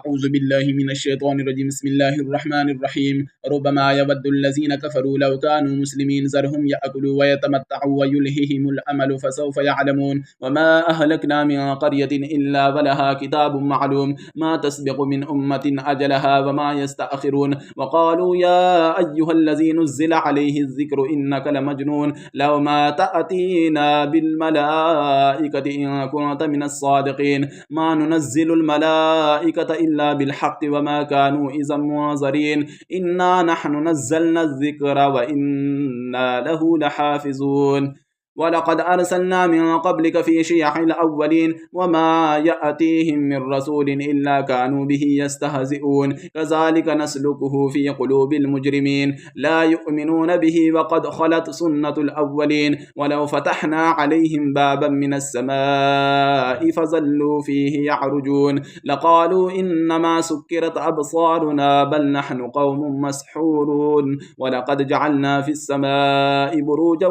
أعوذ بالله من الشيطان الرجيم. بسم الله الرحمن الرحيم. ربما يود الذين كفروا لو كانوا مسلمين ذرهم يأكلوا ويتمتعوا ويلههم الأمل فسوف يعلمون. وما أهلكنا من قرية إلا ولها كتاب معلوم ما تسبق من أمة أجلها وما يستأخرون. وقالوا يا أيها الذي نزل عليه الذكر إنك لمجنون لو ما تأتينا بالملائكة إن كنت من الصادقين ما ننزل الملائكة إلا بالحق وما كانوا إذا منظرين إنا نحن نزلنا الذكر وإنا له لحافظون. ولقد أرسلنا من قبلك في شيع الأولين وما يأتيهم من رسول إلا كانوا به يستهزئون كذلك نسلكه في قلوب المجرمين لا يؤمنون به وقد خلت سنة الأولين ولو فتحنا عليهم بابا من السماء فظلوا فيه يعرجون لقالوا إنما سكرت أبصارنا بل نحن قوم مسحورون ولقد جعلنا في السماء بروجا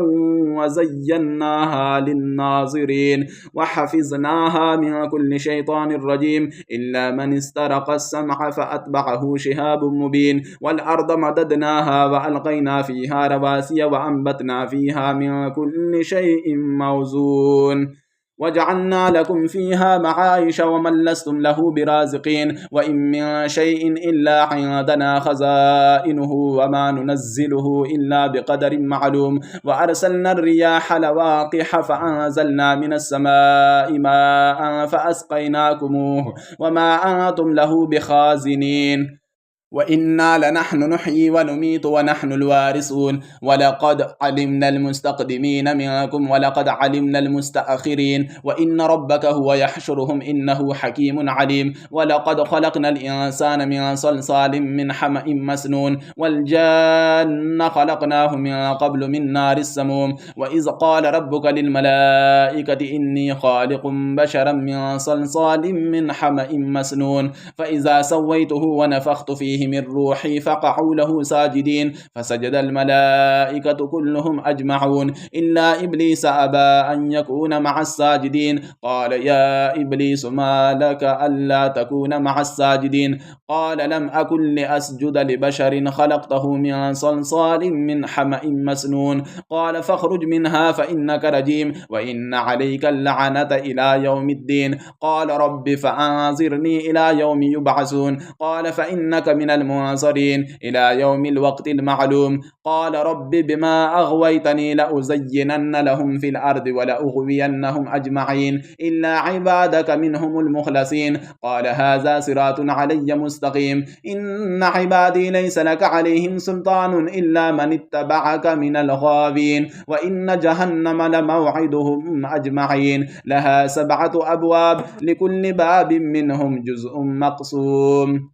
وزيناها للناظرين وحفظناها من كل شيطان رجيم إلا من استرق السمع فأتبعه شهاب مبين والأرض مددناها وألقينا فيها رواسي وأنبتنا فيها من كل شيء موزون وجعلنا لكم فيها معايش ومن لستم له برازقين وإن من شيء إلا عندنا خزائنه وما ننزله إلا بقدر معلوم وأرسلنا الرياح لواقح فأنزلنا من السماء ماء فأسقيناكموه وما أنتم له بخازنين وإنا لنحن نحيي ونميت ونحن الوارثون ولقد علمنا المستقدمين منكم ولقد علمنا المستأخرين وإن ربك هو يحشرهم إنه حكيم عليم ولقد خلقنا الإنسان من صلصال من حمأ مسنون والجان خلقناه من قبل من نار السموم وإذ قال ربك للملائكة إني خالق بشرا من صلصال من حمأ مسنون فإذا سويته ونفخت فيه من روحي فقعوا له ساجدين فسجد الملائكة كلهم أجمعون إلا إبليس أبى أن يكون مع الساجدين قال يا إبليس ما لك ألا تكون مع الساجدين قال لم أكن لأسجد لبشر خلقته من صلصال من حمأ مسنون قال فاخرج منها فإنك رجيم وإن عليك اللعنة إلى يوم الدين قال رب فأنظرني إلى يوم يبعثون قال فإنك من المنظرين إلى يوم الوقت المعلوم قال رب بما أغويتني لأزينن لهم في الأرض ولأغوينهم أجمعين إلا عبادك منهم المخلصين قال هذا صراط علي مستقيم إن عبادي ليس لك عليهم سلطان إلا من اتبعك من الغاوين وإن جهنم لموعدهم أجمعين لها 7 أبواب لكل باب منهم جزء مقسوم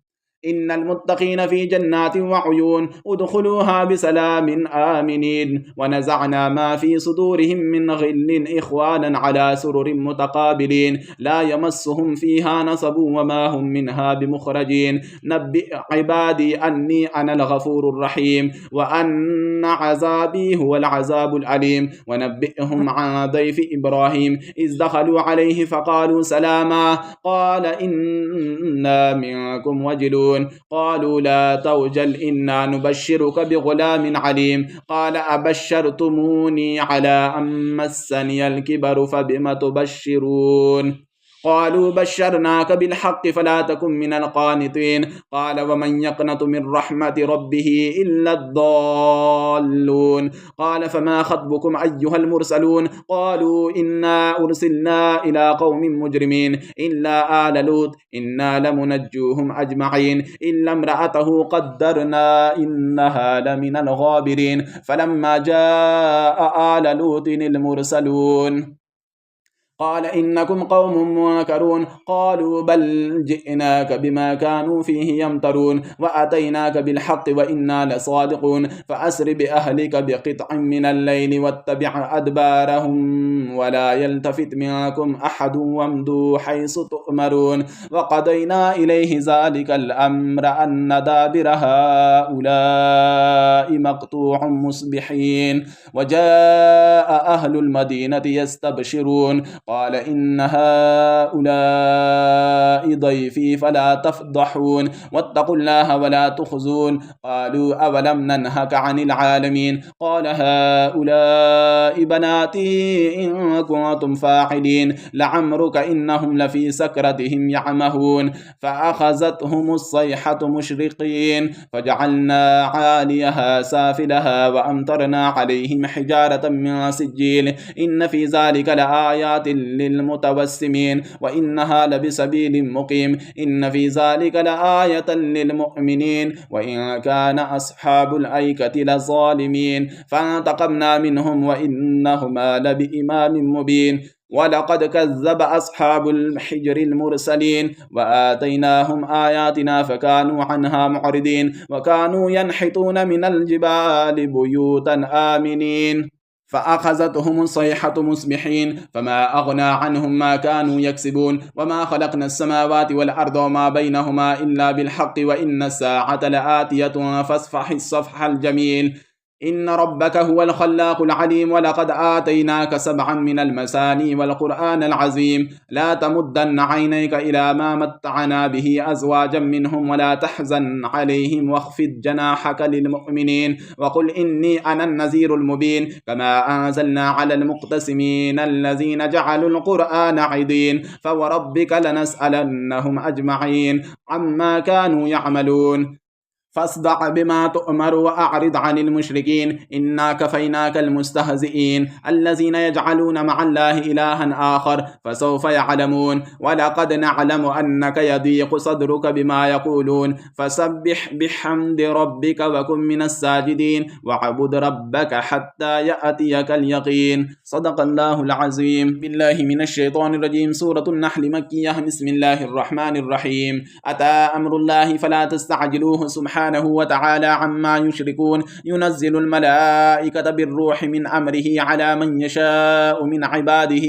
إن المتقين في جنات وعيون ادخلوها بسلام آمنين ونزعنا ما في صدورهم من غل إخوانا على سرر متقابلين لا يمسهم فيها نصب وما هم منها بمخرجين نبئ عبادي أني أنا الغفور الرحيم وأن عذابي هو العذاب الأليم ونبئهم عن ضيف إبراهيم إذ دخلوا عليه فقالوا سلاما قال إنا منكم وجلون قالوا لا توجل إنا نبشرك بغلام عليم قال أبشرتموني على أن مسني الكبر فبم تبشرون قالوا بشرناك بالحق فلا تكن من القانطين قال ومن يقنط من رحمة ربه إلا الضالون قال فما خطبكم أيها المرسلون قالوا إنا أرسلنا إلى قوم مجرمين إلا آل لوط إنا لمنجوهم أجمعين إلا امرأته قدرنا إنها لمن الغابرين فلما جاء آل لوط المرسلون قال إنكم قوم منكرون قالوا بل جئناك بما كانوا فيه يمترون وأتيناك بالحق وإنا لصادقون فأسر بأهلك بقطع من الليل واتبع أدبارهم ولا يلتفت منكم أحد وامضوا حيث تؤمرون وقضينا إليه ذلك الأمر أن دابر هؤلاء مقطوع مصبحين وجاء أهل المدينة يستبشرون قال إن هؤلاء ضيفي فلا تفضحون واتقوا الله ولا تخزون قالوا أولم ننهك عن العالمين قال هؤلاء بناتي إن كنتم فاعلين لعمرك إنهم لفي سكرتهم يعمهون فأخذتهم الصيحة مشرقين فجعلنا عاليها سافلها وأمطرنا عليهم حجارة من سجيل إن في ذلك لآيات للمتوسمين وإنها لبسبيل مقيم إن في ذلك لآية للمؤمنين وإن كان أصحاب الأيكة لظالمين فانتقمنا منهم وإنهما لبإمام مبين ولقد كذب أصحاب الحجر المرسلين وآتيناهم آياتنا فكانوا عنها معرضين وكانوا ينحتون من الجبال بيوتا آمنين فأخذتهم الصيحة مصبحين فما أغنى عنهم ما كانوا يكسبون وما خلقنا السماوات والأرض وما بينهما إلا بالحق وإن الساعة لآتية فاصفح الصفح الجميل إن ربك هو الخلاق العليم ولقد آتيناك 7 من المثاني والقرآن العظيم لا تمدن عينيك إلى ما متعنا به أزواجا منهم ولا تحزن عليهم واخفض جناحك للمؤمنين وقل إني أنا النذير المبين كما أنزلنا على المقتسمين الذين جعلوا القرآن عضين فوربك لنسألنهم أجمعين عما كانوا يعملون فاصدع بما تؤمر وأعرض عن المشركين إنا كفيناك المستهزئين الذين يجعلون مع الله إلها آخر فسوف يعلمون ولقد نعلم أنك يضيق صدرك بما يقولون فسبح بحمد ربك وكن من الساجدين واعبد ربك حتى يأتيك اليقين صدق الله العظيم بالله من الشيطان الرجيم سورة النحل مكية بسم الله الرحمن الرحيم أتى أمر الله فلا تستعجلوه سبحانه وتعالى عما يشركون ينزل الملائكة بالروح من أمره على من يشاء من عباده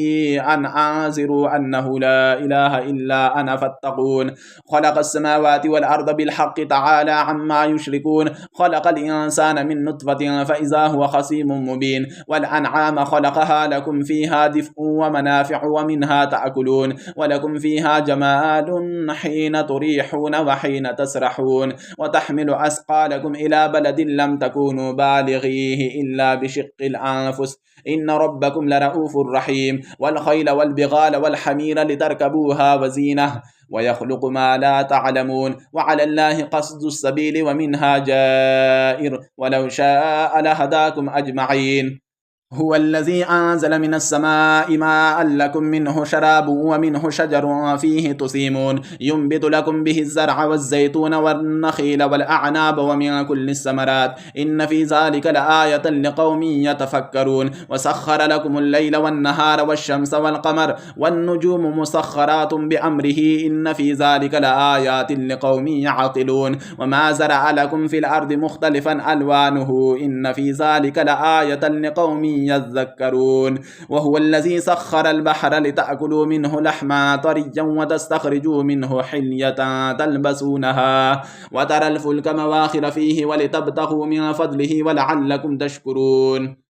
أن أنذروا أنه لا إله إلا أنا فاتقون خلق السماوات والأرض بالحق تعالى عما يشركون خلق الإنسان من نطفة فإذا هو خصيم مبين والأنعام خلقها لكم فيها دفء ومنافع ومنها تأكلون ولكم فيها جمال حين تريحون وحين تسرحون وتحمل أثقالكم إلى بلد لم تكونوا بالغيه إلا بشق الأنفس إن ربكم لرؤوف رحيم والخيل والبغال والحمير لتركبوها وزينة ويخلق ما لا تعلمون وعلى الله قصد السبيل ومنها جائر ولو شاء لهداكم أجمعين هو الذي أنزل من السماء ماء لكم منه شراب ومنه شجر فيه تسيمون ينبت لكم به الزرع والزيتون والنخيل والأعناب ومن كل الثمرات إن في ذلك لآية لقوم يتفكرون وسخر لكم الليل والنهار والشمس والقمر والنجوم مسخرات بأمره إن في ذلك لآيات لقوم يعقلون وما زرع لكم في الأرض مختلفا ألوانه إن في ذلك لآية لقوم يذكرون وهو الذي سخر البحر لتأكلوا منه لحما طريا وتستخرجوا منه حلية تلبسونها وترى الفلك مواخر فيه ولتبتغوا من فضله ولعلكم تشكرون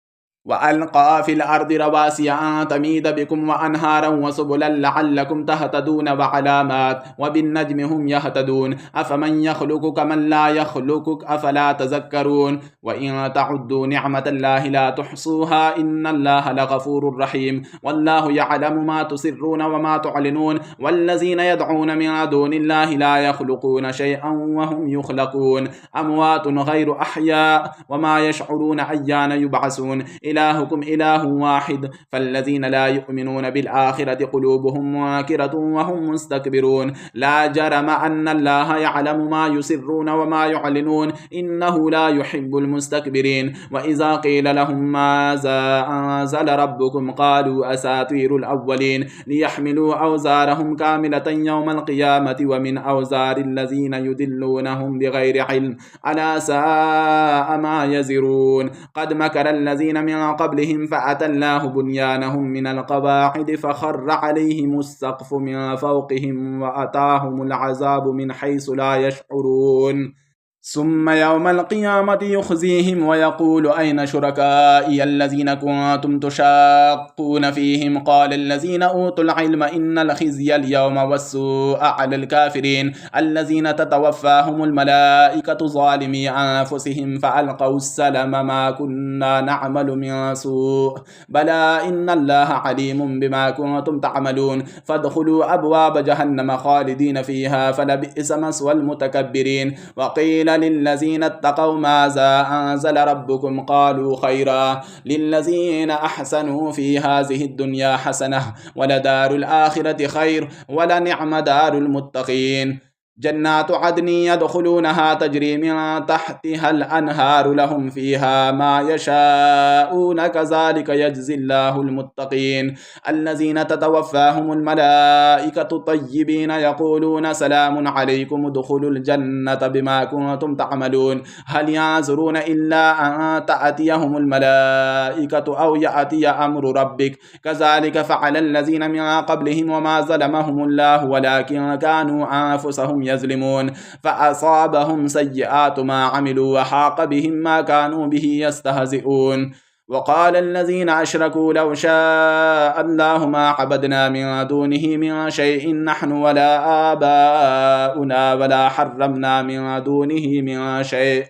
وألقى في الأرض رواسي أن تميد بكم وأنهارا وسبلا لعلكم تهتدون وعلامات وبالنجم هم يهتدون أفمن يخلق كمن لا يخلق أفلا تذكرون وإن تعدوا نعمة الله لا تحصوها إن الله لغفور رحيم والله يعلم ما تسرون وما تعلنون والذين يدعون من دون الله لا يخلقون شيئا وهم يخلقون أموات غير أحياء وما يشعرون أيان يبعثون إلهكم إله واحد فالذين لا يؤمنون بالآخرة قلوبهم منكرة وهم مستكبرون لا جرم أن الله يعلم ما يسرون وما يعلنون إنه لا يحب المستكبرين وإذا قيل لهم ماذا أنزل ربكم قالوا أساطير الأولين ليحملوا أوزارهم كاملة يوم القيامة ومن أوزار الذين يدلونهم بغير علم ألا ساء ما يزرون قد مكر الذين من قبلهم فأتى الله بنيانهم من القواعد فخر عليهم السقف من فوقهم وأتاهم العذاب من حيث لا يشعرون ثم يوم القيامة يخزيهم ويقول أين شركائي الذين كنتم تشاقون فيهم قال الذين أوتوا العلم إن الخزي اليوم والسوء على الكافرين الذين تتوفاهم الملائكة ظالمي أنفسهم فألقوا السلم ما كنا نعمل من سوء بلى إن الله عليم بما كنتم تعملون فادخلوا أبواب جهنم خالدين فيها فلبئس مثوى المتكبرين وقيل للذين اتقوا ماذا أنزل ربكم قالوا خيرا للذين أحسنوا في هذه الدنيا حسنة ولدار الآخرة خير ولنعم دار المتقين جنات عدن يدخلونها تجري من تحتها الأنهار لهم فيها ما يشاءون كذلك يجزي الله المتقين الذين تتوفاهم الملائكة طيبين يقولون سلام عليكم ادخلوا الجنة بما كنتم تعملون هل ينظرون إلا أن تأتيهم الملائكة أو يأتي أمر ربك كذلك فعل الذين من قبلهم وما ظلمهم الله ولكن كانوا أنفسهم يظلمون فأصابهم سيئات ما عملوا وحاق بهم ما كانوا به يستهزئون وقال الذين أشركوا لو شاء الله ما عبدنا من دونه من شيء نحن ولا آباؤنا ولا حرمنا من دونه من شيء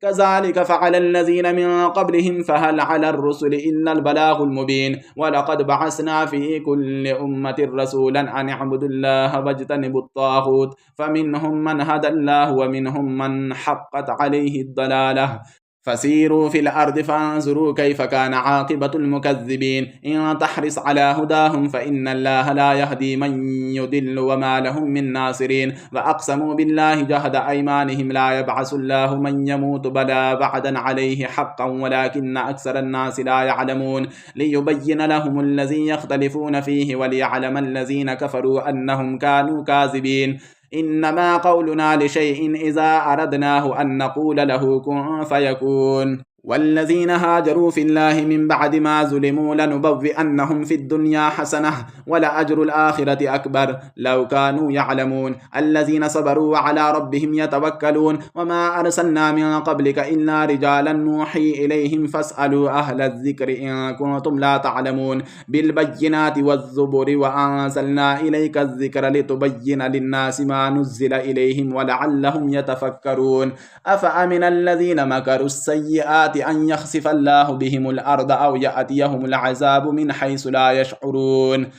كذلك فعل الذين من قبلهم فهل على الرسل إلا البلاغ المبين ولقد بعثنا في كل أمة رسولا أن اعبدوا الله واجتنبوا الطاغوت فمنهم من هدى الله ومنهم من حقت عليه الضلالة فسيروا في الأرض فانظروا كيف كان عاقبة المكذبين إن تحرص على هداهم فإن الله لا يهدي من يضل وما لهم من ناصرين وأقسموا بالله جهد أيمانهم لا يبعث الله من يموت بلى بعدا عليه حقا ولكن أكثر الناس لا يعلمون ليبين لهم الذي يختلفون فيه وليعلم الذين كفروا أنهم كانوا كاذبين إنما قولنا لشيء إذا أردناه أن نقول له كن فيكون والذين هاجروا في الله من بعد ما ظلموا لنبوئنهم في الدنيا حسنة ولأجر الآخرة أكبر لو كانوا يعلمون الذين صبروا وعلى ربهم يتوكلون وما أرسلنا من قبلك إلا رجالا نوحي إليهم فاسألوا أهل الذكر إن كنتم لا تعلمون بالبينات والزبر وأنزلنا إليك الذكر لتبين للناس ما نزل إليهم ولعلهم يتفكرون أفأمن الذين مكروا السيئات أن يخسف الله بهم الأرض أو يأتيهم العذاب من حيث لا يشعرون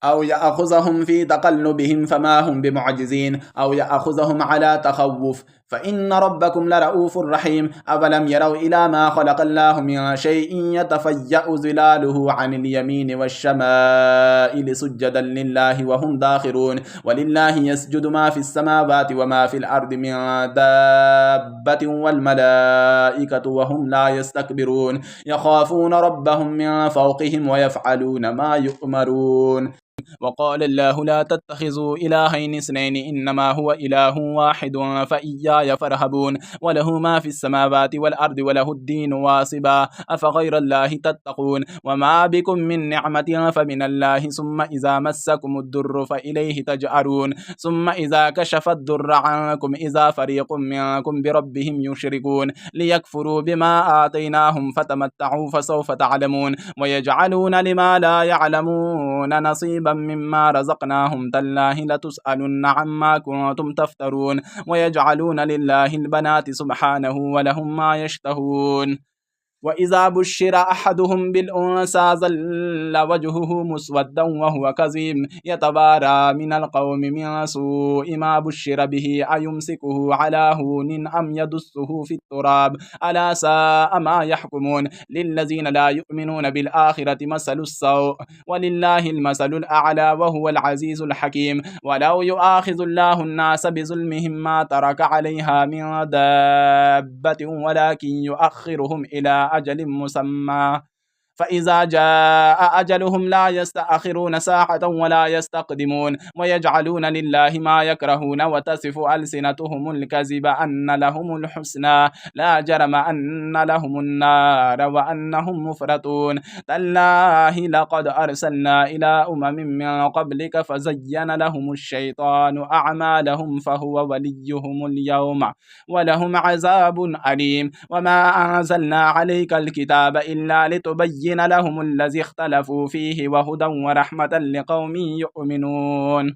أو يأخذهم في تقلبهم فما هم بمعجزين أو يأخذهم على تخوف فإن ربكم لرؤوف رحيم أولم يروا إلى ما خلق الله من شيء يتفيأ ظلاله عن اليمين والشمائل سجدا لله وهم داخرون ولله يسجد ما في السماوات وما في الأرض من دابة والملائكة وهم لا يستكبرون يخافون ربهم من فوقهم ويفعلون ما يؤمرون وقال الله لا تتخذوا إلهين اثنين إنما هو إله واحد فإياي فارهبون وله ما في السماوات والأرض وله الدين واصبا أفغير الله تتقون وما بكم من نعمة فمن الله ثم إذا مسكم الضر فإليه تجأرون ثم إذا كشف الضر عنكم إذا فريق منكم بربهم يشركون ليكفروا بما آتيناهم فتمتعوا فسوف تعلمون ويجعلون لما لا يعلمون نصيبا مما رزقناهم تالله لتسألن عما كنتم تفترون ويجعلون لله البنات سبحانه ولهم ما يشتهون وإذا بشر أحدهم بالأنثى ظل وجهه مسودا وهو كظيم يتبارى من القوم من سوء ما بشر به أيمسكه على هون أم يدسه في التراب ألا ساء ما يحكمون للذين لا يؤمنون بالآخرة مثل السوء ولله المثل الأعلى وهو العزيز الحكيم ولو يؤاخذ الله الناس بظلمهم ما ترك عليها من دابة ولكن يؤخرهم إلى أجل مسمى فإذا جاء أجلهم لا يستأخرون ساعة ولا يستقدمون ويجعلون لله ما يكرهون وتصف ألسنتهم الكذب أن لهم الحسنى لا جرم أن لهم النار وأنهم مفرطون تالله لقد أرسلنا إلى من قبلك فزين لهم الشيطان أعمالهم فهو وليهم اليوم ولهم عذاب أليم وما أنزلنا عليك الكتاب إلا لتبين لهم الذي اختلفوا فيه وهدى ورحمة لقوم يؤمنون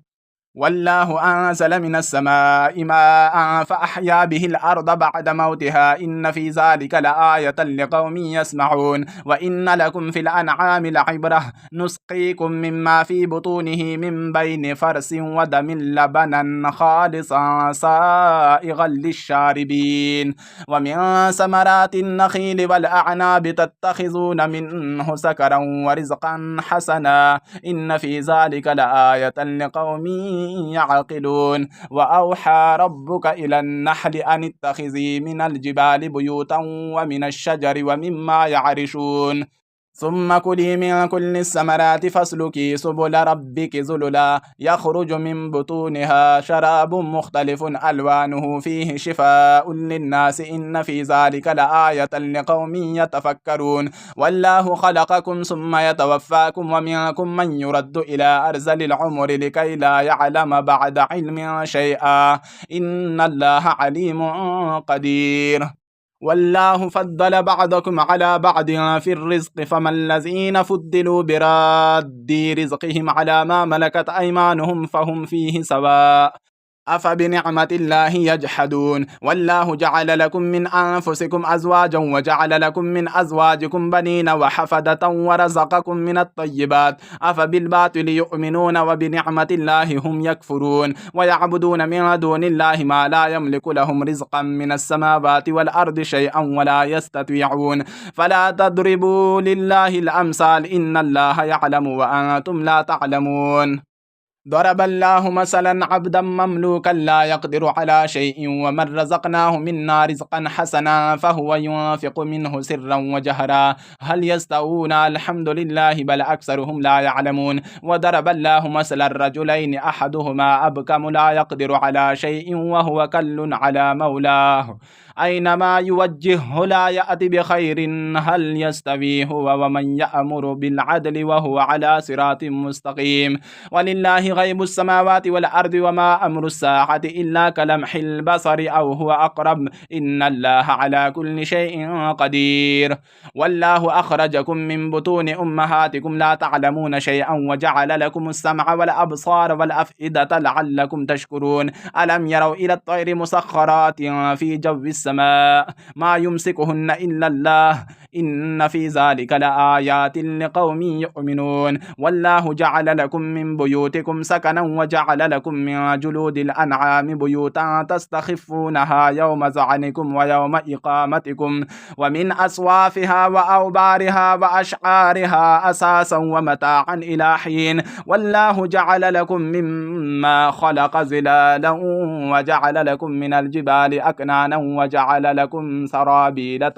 والله أنزل من السماء ماء فأحيا به الأرض بعد موتها إن في ذلك لآية لقوم يسمعون وإن لكم في الأنعام لعبرة نسقيكم مما في بطونه من بين فرس ودم لبنا خالصا سائغا للشاربين ومن ثمرات النخيل والأعناب تتخذون منه سكرا ورزقا حسنا إن في ذلك لآية لقوم يعقلون وأوحى ربك إلى النحل أن اتخذي من الجبال بيوتا ومن الشجر ومما يعرشون ثم كلي من كل الثمرات فاسلكي سبل ربك ذللا يخرج من بطونها شراب مختلف ألوانه فيه شفاء للناس إن في ذلك لآية لقوم يتفكرون والله خلقكم ثم يتوفاكم ومنكم من يرد إلى أرذل العمر لكي لا يعلم بعد علم شيئا إن الله عليم قدير والله فضل بعضكم على بعض في الرزق فما الذين فضلوا براد رزقهم على ما ملكت أيمانهم فهم فيه سواء أفبنعمة الله يجحدون والله جعل لكم من أنفسكم أزواجا وجعل لكم من أزواجكم بنين وحفدة ورزقكم من الطيبات أفبالباطل يؤمنون وبنعمة الله هم يكفرون ويعبدون من دون الله ما لا يملك لهم رزقا من السماوات والأرض شيئا ولا يستطيعون فلا تضربوا لله الأمثال إن الله يعلم وأنتم لا تعلمون ضرب الله مثلا عبدا مملوكا لا يقدر على شيء ومن رزقناه منا رزقا حسنا فهو ينفق منه سرا وجهرا هل يستوون الحمد لله بل أكثرهم لا يعلمون وضرب الله مثلا الرجلين أحدهما أبكم لا يقدر على شيء وهو كل على مولاه أينما يوجهه لا يأتي بخير هل يستوي هو ومن يأمر بالعدل وهو على صراط مستقيم ولله غيب السماوات والأرض وما أمر الساعة إلا كلمح البصر أو هو أقرب إن الله على كل شيء قدير والله أخرجكم من بطون أمهاتكم لا تعلمون شيئا وجعل لكم السمع والأبصار والأفئدة لعلكم تشكرون ألم يروا إلى الطير مسخرات في جو السماء ما يمسكهن إلا الله إن في ذلك لآيات لقوم يؤمنون والله جعل لكم من بيوتكم سكنا وجعل لكم من جلود الأنعام بيوتا تستخفونها يوم زعنكم ويوم إقامتكم ومن أصوافها وأوبارها وأشعارها أساسا ومتاعا إلى حين والله جعل لكم مما خلق ظلالا وجعل لكم من الجبال أكنانا وجعل لكم سرابيل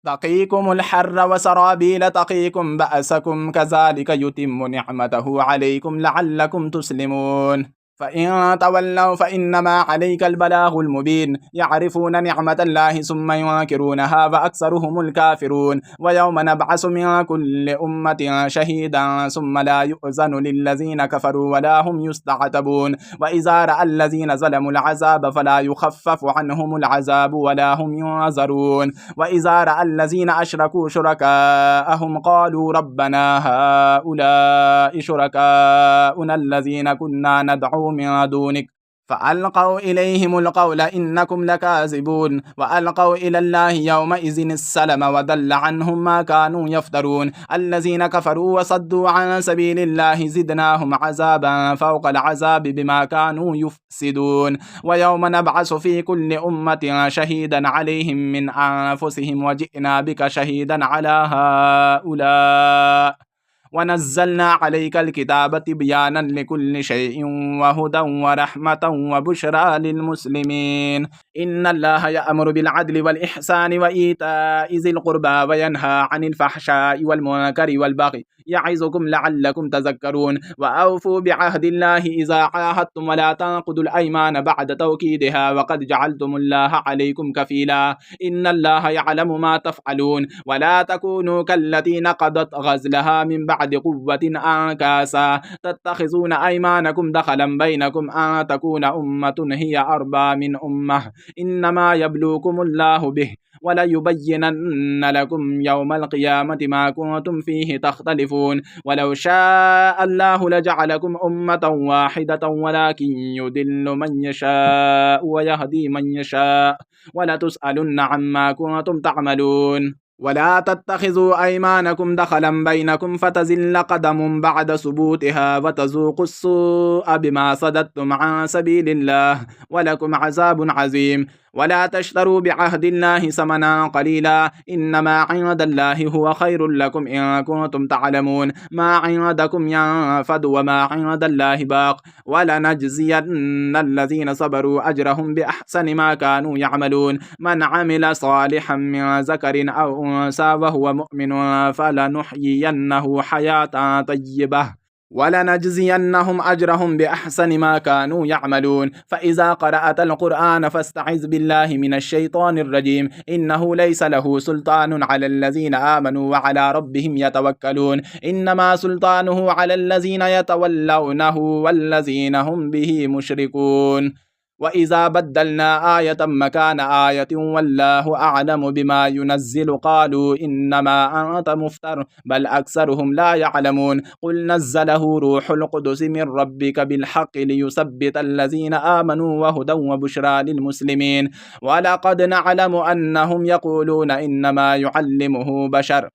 تقيكم الحر وسرابيل تقيكم بأسكم كذلك يتم نعمته عليكم لعلكم تسلمون فإن تولوا فإنما عليك البلاغ المبين يعرفون نعمة الله ثم ينكرونها وأكثرهم الكافرون ويوم نبعث من كل أمة شهيدا ثم لا يؤذن للذين كفروا ولا هم يستعتبون وإذا رأى الذين ظلموا العذاب فلا يخفف عنهم العذاب ولا هم ينظرون وإذا رأى الذين أشركوا شركاءهم قالوا ربنا هؤلاء شركاؤنا الذين كنا ندعو من دونك فألقوا إليهم القول إنكم لكاذبون وألقوا إلى الله يومئذ السلم وضل عنهم ما كانوا يفترون الذين كفروا وصدوا عن سبيل الله زدناهم عذابا فوق العذاب بما كانوا يفسدون ويوم نبعث في كل أمة شهيدا عليهم من أنفسهم وجئنا بك شهيدا على هؤلاء ونزلنا عليك الكتاب تبيانا لكل شيء وهدى ورحمة وبشرى للمسلمين. إن الله يأمر بالعدل والإحسان وإيتاء ذي القربى وينهى عن الفحشاء والمنكر والبغي يعظكم لعلكم تذكرون. وأوفوا بعهد الله إذا عاهدتم ولا تنقضوا الأيمان بعد توكيدها وقد جعلتم الله عليكم كفيلا إن الله يعلم ما تفعلون. ولا تكونوا كالتي نقضت غزلها من بعد قوة أنكاسا تتخذون أيمانكم دخلا بينكم أن تكون أمة هي أربى من أمة إنما يبلوكم الله به وليبينن لكم يوم القيامة ما كنتم فيه تختلفون. ولو شاء الله لجعلكم أمة واحدة ولكن يدل من يشاء ويهدي من يشاء ولتسألن عما كنتم تعملون. ولا تتخذوا أيمانكم دخلا بينكم فتزل قدم بعد ثبوتها وتذوقوا السوء بما صددتم عن سبيل الله ولكم عذاب عظيم. ولا تشتروا بعهد الله ثمنا قليلا إنما عند الله هو خير لكم إن كنتم تعلمون. ما عندكم ينفد وما عند الله باق ولنجزين الذين صبروا أجرهم بأحسن ما كانوا يعملون. من عمل صالحا من ذكر أو أنثى وهو مؤمن فلنحيينه حياة طيبة ولنجزينهم أجرهم بأحسن ما كانوا يعملون. فإذا قرأت القرآن فاستعذ بالله من الشيطان الرجيم إنه ليس له سلطان على الذين آمنوا وعلى ربهم يتوكلون إنما سلطانه على الذين يتولونه والذين هم به مشركون. وإذا بدلنا آية مكان آية والله أعلم بما ينزل قالوا إنما أنت مفتر بل أكثرهم لا يعلمون. قل نزله روح القدس من ربك بالحق ليثبت الذين آمنوا وهدى وبشرى للمسلمين. ولقد نعلم أنهم يقولون إنما يعلمه بشر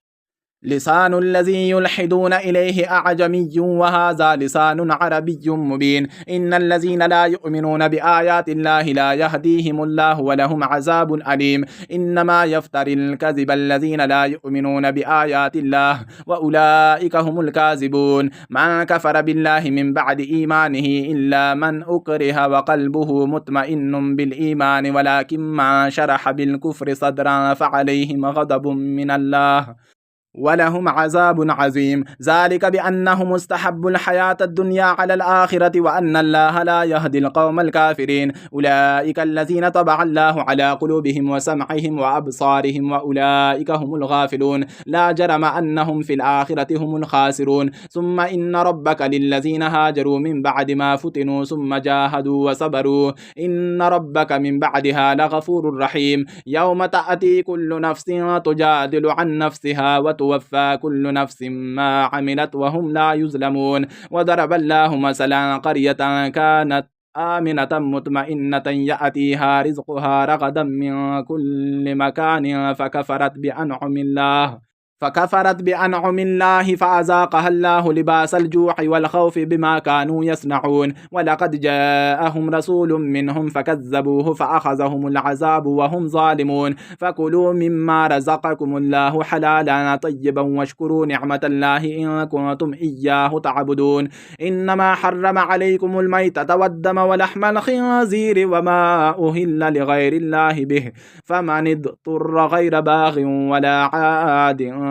لسان الذي يلحدون إليه أعجمي وهذا لسان عربي مبين. إن الذين لا يؤمنون بآيات الله لا يهديهم الله ولهم عذاب أليم. إنما يفتري الكذب الذين لا يؤمنون بآيات الله وأولئك هم الكاذبون. من كفر بالله من بعد إيمانه إلا من أكره وقلبه مطمئن بالإيمان ولكن من شرح بالكفر صدرا فعليهم غضب من الله ولهم عذاب عظيم. ذلك بأنهم استحبوا الحياة الدنيا على الآخرة وأن الله لا يهدي القوم الكافرين. أولئك الذين طبع الله على قلوبهم وسمعهم وأبصارهم وأولئك هم الغافلون. لا جرم أنهم في الآخرة هم الخاسرون. ثم إن ربك للذين هاجروا من بعد ما فتنوا ثم جاهدوا وصبروا إن ربك من بعدها لغفور رحيم. يوم تأتي كل نفس تجادل عن نفسها وتوفى كل نفس ما عملت وهم لا يظلمون. وضرب الله مثلا قرية كانت آمنة مطمئنة يأتيها رزقها رغدا من كل مكان فكفرت بأنعم الله فأذاقها الله لباس الجوع والخوف بما كانوا يصنعون. ولقد جاءهم رسول منهم فكذبوه فأخذهم العذاب وهم ظالمون. فكلوا مما رزقكم الله حلالا طيبا واشكروا نعمة الله إن كنتم إياه تعبدون. إنما حرم عليكم الميتة والدم ولحم الخنزير وما أهل لغير الله به فمن اضطر غير باغ ولا عاد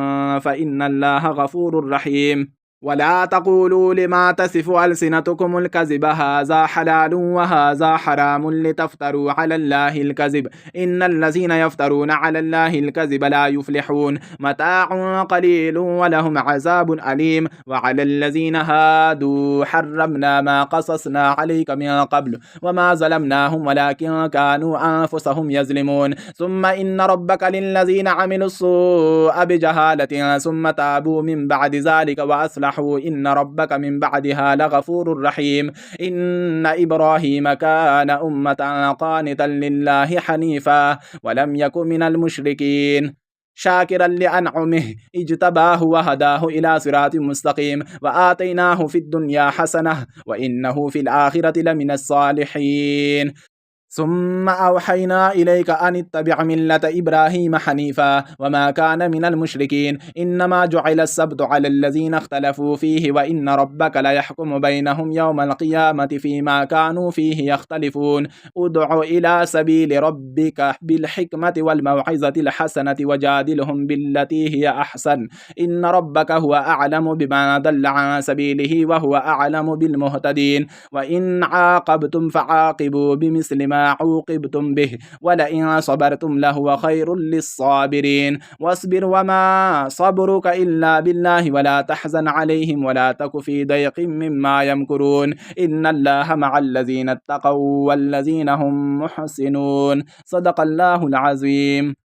فإن الله غفور رحيم. ولا تقولوا لما تصف ألسنتكم الكذب هذا حلال وهذا حرام لتفتروا على الله الكذب إن الذين يفترون على الله الكذب لا يفلحون. متاع قليل ولهم عذاب أليم. وعلى الذين هادوا حرمنا ما قصصنا عليك من قبل وما ظلمناهم ولكن كانوا أنفسهم يظلمون. ثم إن ربك للذين عملوا السوء بجهالة ثم تابوا من بعد ذلك وأصلحوا إن ربك من بعدها لغفور رحيم. إن إبراهيم كان أمة قانتا لله حنيفا ولم يكن من المشركين شاكرا لأنعمه اجتباه وهداه إلى صراط مستقيم وآتيناه في الدنيا حسنة وإنه في الآخرة لمن الصالحين. ثم أوحينا إليك أن اتبع ملة إبراهيم حنيفا وما كان من المشركين إنما جعل السبت على الذين اختلفوا فيه وإن ربك ليحكم بينهم يوم القيامة فيما كانوا فيه يختلفون ادع إلى سبيل ربك بالحكمة والموعظة الحسنة وجادلهم بالتي هي أحسن إن ربك هو أعلم بما ضل عن سبيله وهو أعلم بالمهتدين وإن عاقبتم فعاقبوا بمثل ما عوقبتم به ولئن صبرتم لهو خير للصابرين واصبر وما صبرك إلا بالله ولا تحزن عليهم ولا تك في ضيق مما يمكرون إن الله مع الذين اتقوا والذين هم محسنون صدق الله العظيم.